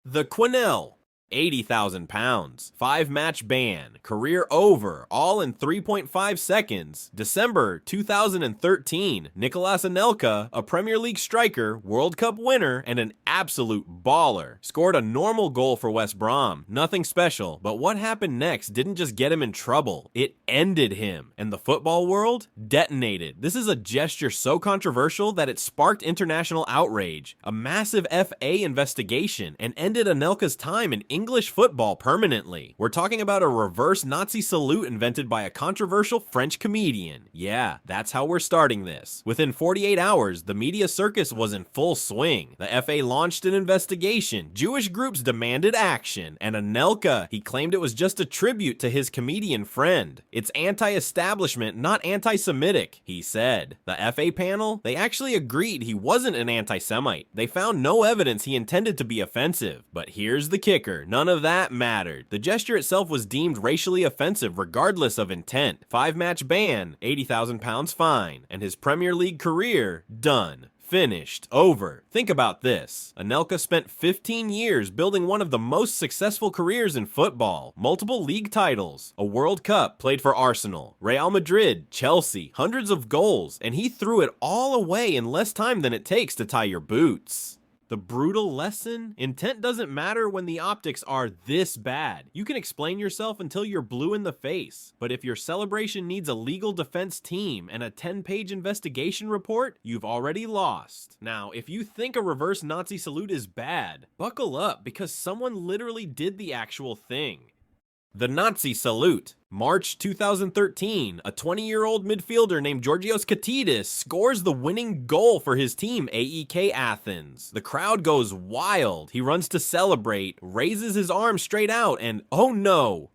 The Quenelle, 80,000 pounds, 5-match ban, career over, all in 3.5 seconds. December 2013, Nicolas Anelka, a Premier League striker, World Cup winner, and an absolute baller, scored a normal goal for West Brom. Nothing special, but what happened next didn't just get him in trouble, it ended him, and the football world detonated. This is a gesture so controversial that it sparked international outrage, a massive FA investigation, and ended Anelka's time in English football permanently. We're talking about a reverse Nazi salute invented by a controversial French comedian. Yeah, that's how we're starting this. Within 48 hours, the media circus was in full swing. The FA launched an investigation, Jewish groups demanded action, and Anelka, he claimed it was just a tribute to his comedian friend. It's anti-establishment, not anti-Semitic, he said. The FA panel, they actually agreed he wasn't an anti-Semite. They found no evidence he intended to be offensive. But here's the kicker, none of that mattered. The gesture itself was deemed racially offensive regardless of intent. 5-match ban, 80,000 pounds fine, and his Premier League career done. Finished. Over. Think about this. Anelka spent 15 years building one of the most successful careers in football. Multiple league titles, a World Cup, played for Arsenal, Real Madrid, Chelsea, hundreds of goals, and he threw it all away in less time than it takes to tie your boots. The brutal lesson? Intent doesn't matter when the optics are this bad. You can explain yourself until you're blue in the face, but if your celebration needs a legal defense team and a 10-page investigation report, you've already lost. Now, if you think a reverse Nazi salute is bad, buckle up because someone literally did the actual thing. The Nazi salute. March 2013, a 20-year-old midfielder named Georgios Katidis scores the winning goal for his team, AEK Athens. The crowd goes wild. He runs to celebrate, raises his arm straight out, and oh no,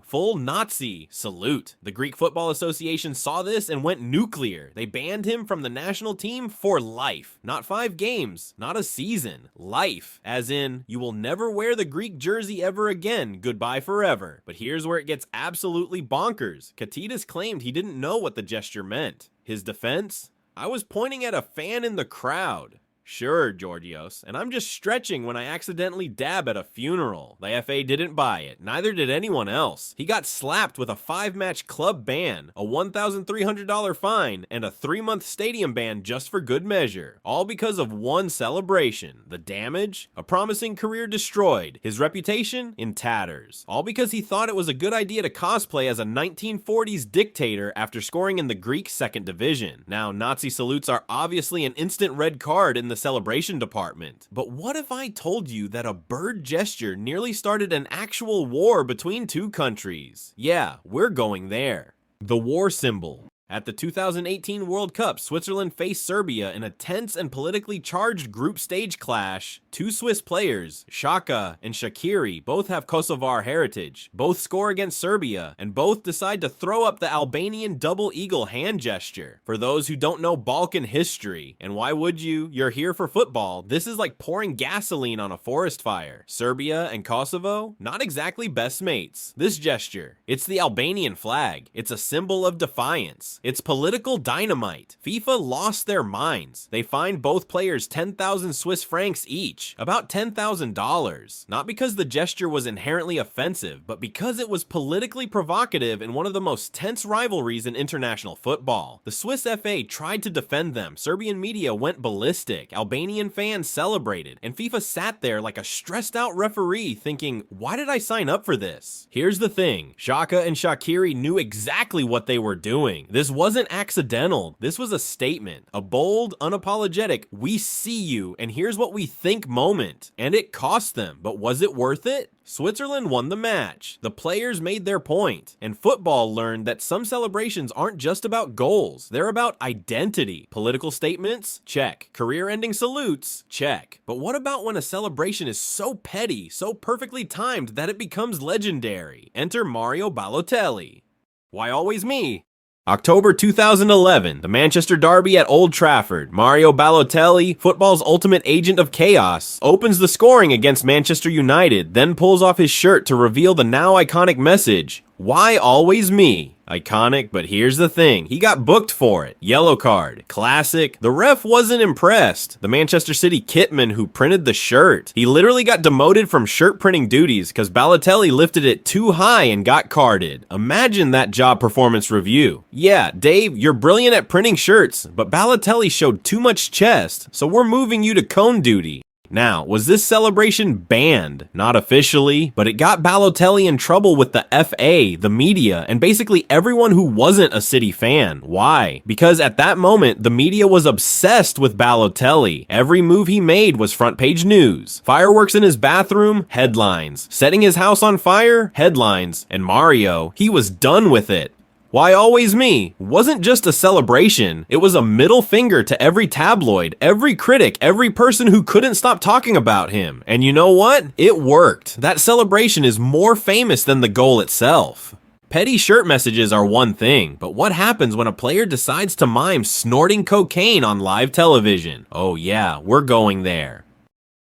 full Nazi salute. The Greek Football Association saw this and went nuclear. They banned him from the national team for life. Not 5 games, not a season. Life, as in, you will never wear the Greek jersey ever again, goodbye forever. But here's where it gets absolutely bonkers. Katidis claimed he didn't know what the gesture meant. His defense? I was pointing at a fan in the crowd. Sure, Georgios, and I'm just stretching when I accidentally dab at a funeral. The FA didn't buy it, neither did anyone else. He got slapped with a 5-match club ban, a $1,300 fine, and a 3-month stadium ban just for good measure. All because of one celebration. The damage? A promising career destroyed. His reputation? In tatters. All because he thought it was a good idea to cosplay as a 1940s dictator after scoring in the Greek 2nd division. Now, Nazi salutes are obviously an instant red card in the celebration department. But what if I told you that a bird gesture nearly started an actual war between two countries? Yeah, we're going there. The war symbol. At the 2018 World Cup, Switzerland faced Serbia in a tense and politically charged group stage clash. 2 Swiss players, Xhaka and Shaqiri, both have Kosovar heritage. Both score against Serbia, and both decide to throw up the Albanian double eagle hand gesture. For those who don't know Balkan history, and why would you? You're here for football. This is like pouring gasoline on a forest fire. Serbia and Kosovo? Not exactly best mates. This gesture, it's the Albanian flag. It's a symbol of defiance. It's political dynamite. FIFA lost their minds. They fined both players 10,000 Swiss francs each, about $10,000. Not because the gesture was inherently offensive, but because it was politically provocative in one of the most tense rivalries in international football. The Swiss FA tried to defend them. Serbian media went ballistic. Albanian fans celebrated. And FIFA sat there like a stressed out referee thinking, why did I sign up for this? Here's the thing. Xhaka and Shaqiri knew exactly what they were doing. This wasn't accidental. This was a statement. A bold, unapologetic, we see you and here's what we think moment. And it cost them, but was it worth it? Switzerland won the match. The players made their point. And football learned that some celebrations aren't just about goals. They're about identity. Political statements? Check. Career-ending salutes? Check. But what about when a celebration is so petty, so perfectly timed that it becomes legendary? Enter Mario Balotelli. Why always me? October 2011, the Manchester derby at Old Trafford. Mario Balotelli, football's ultimate agent of chaos, opens the scoring against Manchester United, then pulls off his shirt to reveal the now iconic message, Why always me? Iconic, but here's the thing. He got booked for it. Yellow card. Classic. The ref wasn't impressed. The Manchester City kitman who printed the shirt. He literally got demoted from shirt printing duties because Balotelli lifted it too high and got carded. Imagine that job performance review. Yeah, Dave, you're brilliant at printing shirts, but Balotelli showed too much chest, so we're moving you to cone duty. Now, was this celebration banned? Not officially, but it got Balotelli in trouble with the FA, the media, and basically everyone who wasn't a City fan. Why? Because at that moment, the media was obsessed with Balotelli. Every move he made was front page news. Fireworks in his bathroom? Headlines. Setting his house on fire? Headlines. And Mario, he was done with it. Why always me? Wasn't just a celebration, it was a middle finger to every tabloid, every critic, every person who couldn't stop talking about him. And you know what? It worked. That celebration is more famous than the goal itself. Petty shirt messages are one thing, but what happens when a player decides to mime snorting cocaine on live television? Oh yeah, we're going there.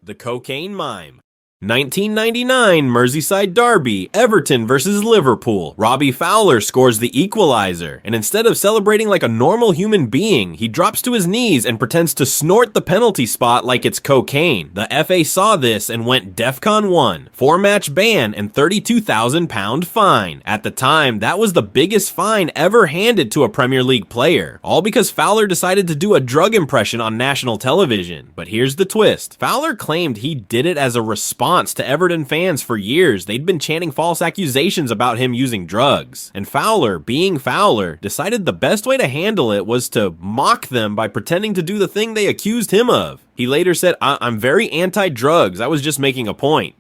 The cocaine mime. 1999 Merseyside derby, Everton versus Liverpool. Robbie Fowler scores the equalizer, and instead of celebrating like a normal human being, he drops to his knees and pretends to snort the penalty spot like it's cocaine. The FA saw this and went DEFCON 1, 4-match ban and £32,000 fine. At the time, that was the biggest fine ever handed to a Premier League player, all because Fowler decided to do a drug impression on national television. But here's the twist. Fowler claimed he did it as a response to Everton fans for years. They'd been chanting false accusations about him using drugs. And Fowler, being Fowler, decided the best way to handle it was to mock them by pretending to do the thing they accused him of. He later said, I'm very anti-drugs, I was just making a point.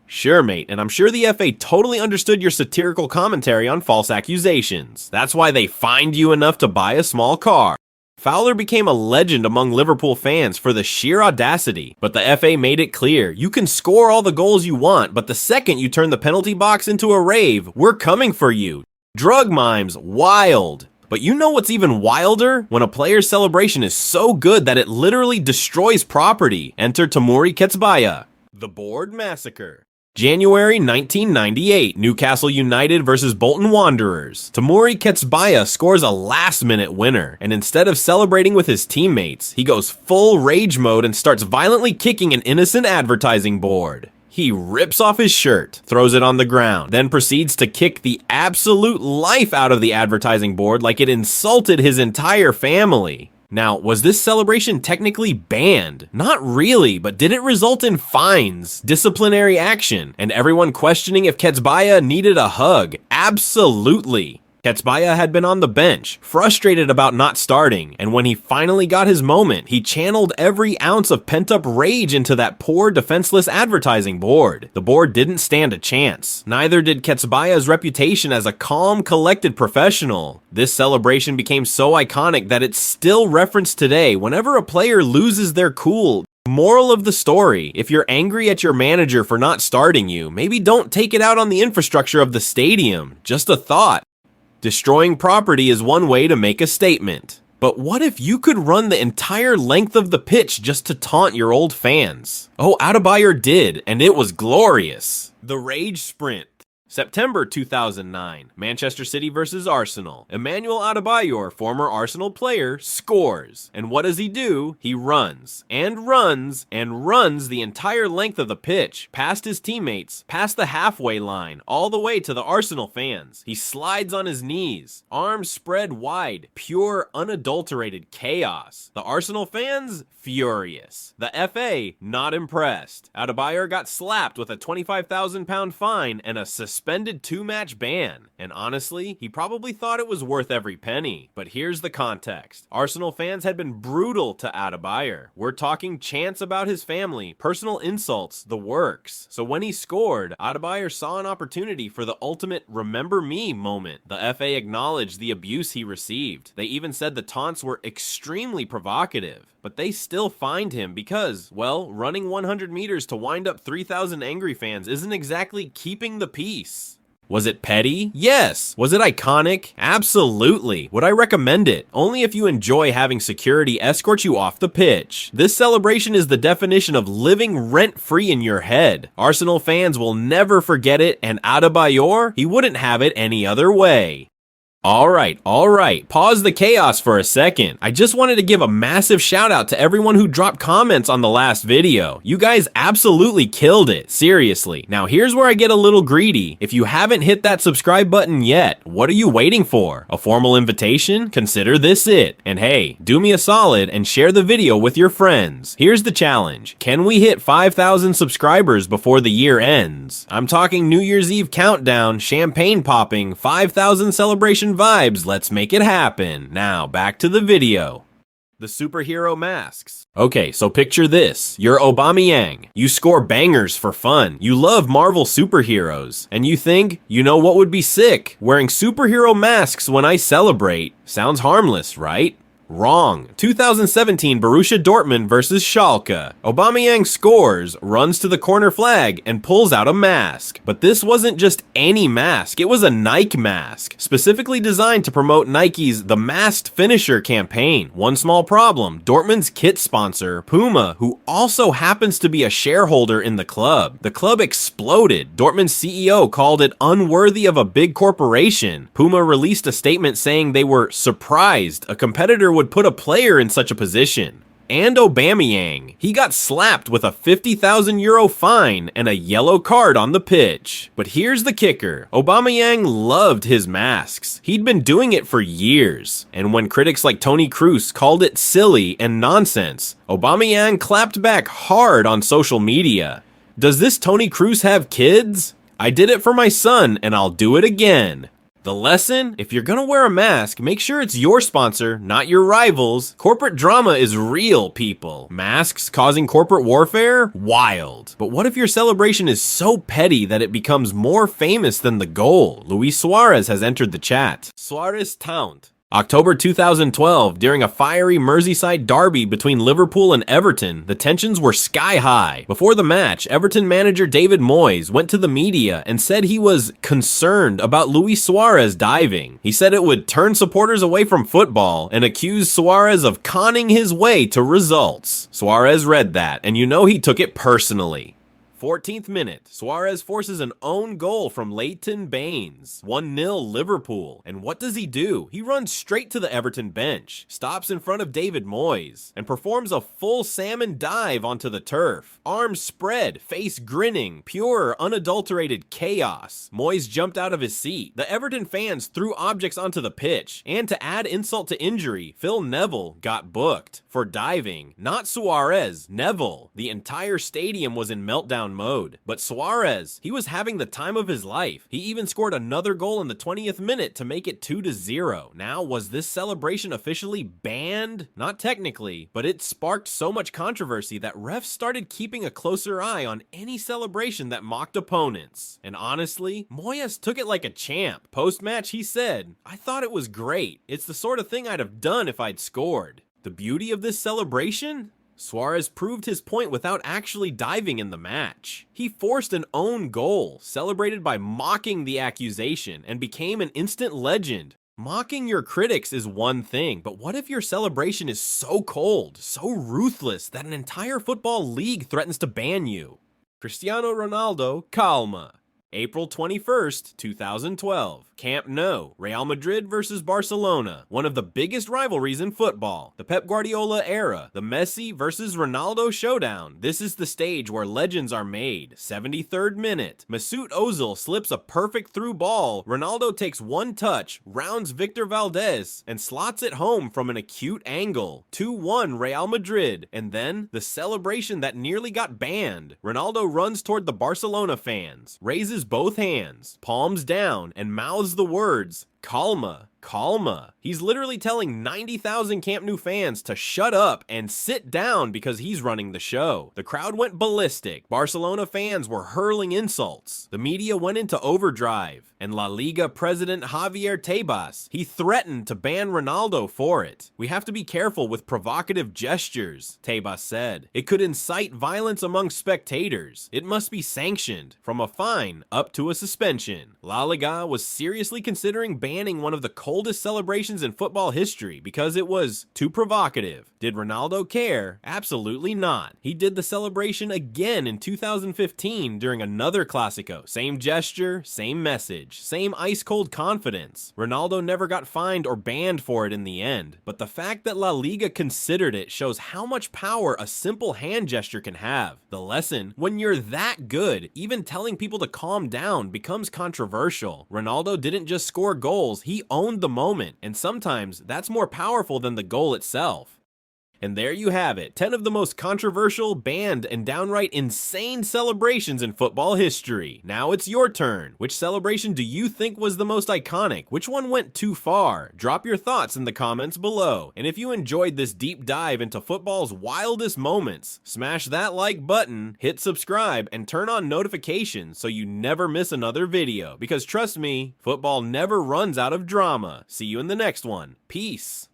Sure, mate, and I'm sure the FA totally understood your satirical commentary on false accusations. That's why they fined you enough to buy a small car. Fowler became a legend among Liverpool fans for the sheer audacity, but the FA made it clear, you can score all the goals you want, but the second you turn the penalty box into a rave, we're coming for you. Drug mimes, wild. But you know what's even wilder? When a player's celebration is so good that it literally destroys property. Enter Tamuri Ketsbaya. The Board Massacre. January 1998, Newcastle United versus Bolton Wanderers. Tamuri Ketsbaya scores a last-minute winner, and instead of celebrating with his teammates, he goes full rage mode and starts violently kicking an innocent advertising board. He rips off his shirt, throws it on the ground, then proceeds to kick the absolute life out of the advertising board like it insulted his entire family. Now, was this celebration technically banned? Not really, but did it result in fines, disciplinary action, and everyone questioning if Ketsbaya needed a hug? Absolutely. Ketsbaya had been on the bench, frustrated about not starting, and when he finally got his moment, he channeled every ounce of pent-up rage into that poor, defenseless advertising board. The board didn't stand a chance. Neither did Ketsbaya's reputation as a calm, collected professional. This celebration became so iconic that it's still referenced today whenever a player loses their cool. Moral of the story, if you're angry at your manager for not starting you, maybe don't take it out on the infrastructure of the stadium. Just a thought. Destroying property is one way to make a statement. But what if you could run the entire length of the pitch just to taunt your old fans? Oh, Adebayor did, and it was glorious. The Rage Sprint. September 2009, Manchester City versus Arsenal. Emmanuel Adebayor, former Arsenal player, scores. And what does he do? He runs, and runs, and runs the entire length of the pitch, past his teammates, past the halfway line, all the way to the Arsenal fans. He slides on his knees, arms spread wide, pure, unadulterated chaos. The Arsenal fans? Furious. The FA? Not impressed. Adebayor got slapped with a £25,000 fine and a suspended 2-match ban. And honestly, he probably thought it was worth every penny. But here's the context. Arsenal fans had been brutal to Adebayor. We're talking chants about his family, personal insults, the works. So when he scored, Adebayor saw an opportunity for the ultimate remember me moment. The FA acknowledged the abuse he received. They even said the taunts were extremely provocative. But they still fined him because, well, running 100 meters to wind up 3,000 angry fans isn't exactly keeping the peace. Was it petty? Yes. Was it iconic? Absolutely. Would I recommend it? Only if you enjoy having security escort you off the pitch. This celebration is the definition of living rent-free in your head. Arsenal fans will never forget it, and Adebayor, he wouldn't have it any other way. Alright, pause the chaos for a second. I just wanted to give a massive shout out to everyone who dropped comments on the last video. You guys absolutely killed it, seriously. Now here's where I get a little greedy. If you haven't hit that subscribe button yet, what are you waiting for? A formal invitation? Consider this it. And hey, do me a solid and share the video with your friends. Here's the challenge. Can we hit 5,000 subscribers before the year ends? I'm talking New Year's Eve countdown, champagne popping, 5,000 celebration vibes. Let's make it happen. Now, back to the video. The superhero masks. Okay, so picture this. You're Aubameyang. You score bangers for fun. You love Marvel superheroes. And you think, you know what would be sick? Wearing superhero masks when I celebrate. Sounds harmless, right? Wrong. 2017 Borussia Dortmund versus Schalke. Aubameyang scores, runs to the corner flag, and pulls out a mask. But this wasn't just any mask, it was a Nike mask, specifically designed to promote Nike's The Masked Finisher campaign. One small problem, Dortmund's kit sponsor, Puma, who also happens to be a shareholder in the club. The club exploded. Dortmund's CEO called it unworthy of a big corporation. Puma released a statement saying they were surprised a competitor would put a player in such a position. And Aubameyang, he got slapped with a €50,000 fine and a yellow card on the pitch. But here's the kicker, Aubameyang loved his masks. He'd been doing it for years. And when critics like Toni Kroos called it silly and nonsense, Aubameyang clapped back hard on social media. Does this Toni Kroos have kids? I did it for my son and I'll do it again. The lesson? If you're gonna wear a mask, make sure it's your sponsor, not your rivals. Corporate drama is real, people. Masks causing corporate warfare? Wild. But what if your celebration is so petty that it becomes more famous than the goal? Luis Suarez has entered the chat. Suarez taunt. October 2012, during a fiery Merseyside derby between Liverpool and Everton, the tensions were sky high. Before the match, Everton manager David Moyes went to the media and said he was concerned about Luis Suarez diving. He said it would turn supporters away from football and accused Suarez of conning his way to results. Suarez read that, and you know he took it personally. 14th minute, Suarez forces an own goal from Leighton Baines. 1-0 Liverpool. And what does he do? He runs straight to the Everton bench, stops in front of David Moyes, and performs a full salmon dive onto the turf. Arms spread, face grinning, pure, unadulterated chaos. Moyes jumped out of his seat. The Everton fans threw objects onto the pitch, and to add insult to injury, Phil Neville got booked for diving. Not Suarez, Neville. The entire stadium was in meltdown mode. But Suarez, he was having the time of his life. He even scored another goal in the 20th minute to make it 2-0. Now, was this celebration officially banned? Not technically, but it sparked so much controversy that refs started keeping a closer eye on any celebration that mocked opponents. And honestly, Moyes took it like a champ. Post-match, he said, "I thought it was great. It's the sort of thing I'd have done if I'd scored." The beauty of this celebration? Suarez proved his point without actually diving in the match. He forced an own goal, celebrated by mocking the accusation, and became an instant legend. Mocking your critics is one thing, but what if your celebration is so cold, so ruthless, that an entire football league threatens to ban you? Cristiano Ronaldo, Calma. April 21st, 2012. Camp Nou, Real Madrid versus Barcelona. One of the biggest rivalries in football. The Pep Guardiola era. The Messi versus Ronaldo showdown. This is the stage where legends are made. 73rd minute. Mesut Ozil slips a perfect through ball. Ronaldo takes one touch, rounds Victor Valdez, and slots it home from an acute angle. 2-1 Real Madrid. And then, the celebration that nearly got banned. Ronaldo runs toward the Barcelona fans, raises both hands, palms down, and mouths the words, "Calma." Calma. He's literally telling 90,000 Camp Nou fans to shut up and sit down because he's running the show. The crowd went ballistic. Barcelona fans were hurling insults. The media went into overdrive. And La Liga president Javier Tebas, he threatened to ban Ronaldo for it. "We have to be careful with provocative gestures," Tebas said. "It could incite violence among spectators. It must be sanctioned, from a fine up to a suspension." La Liga was seriously considering banning one of the coldest celebrations in football history because it was too provocative. Did Ronaldo care? Absolutely not. He did the celebration again in 2015 during another Clásico. Same gesture, same message, same ice-cold confidence. Ronaldo never got fined or banned for it in the end, but the fact that La Liga considered it shows how much power a simple hand gesture can have. The lesson: when you're that good, even telling people to calm down becomes controversial. Ronaldo didn't just score goals, he owned the moment, and sometimes that's more powerful than the goal itself. And there you have it, 10 of the most controversial, banned, and downright insane celebrations in football history. Now it's your turn. Which celebration do you think was the most iconic? Which one went too far? Drop your thoughts in the comments below. And if you enjoyed this deep dive into football's wildest moments, smash that like button, hit subscribe, and turn on notifications so you never miss another video. Because trust me, football never runs out of drama. See you in the next one. Peace.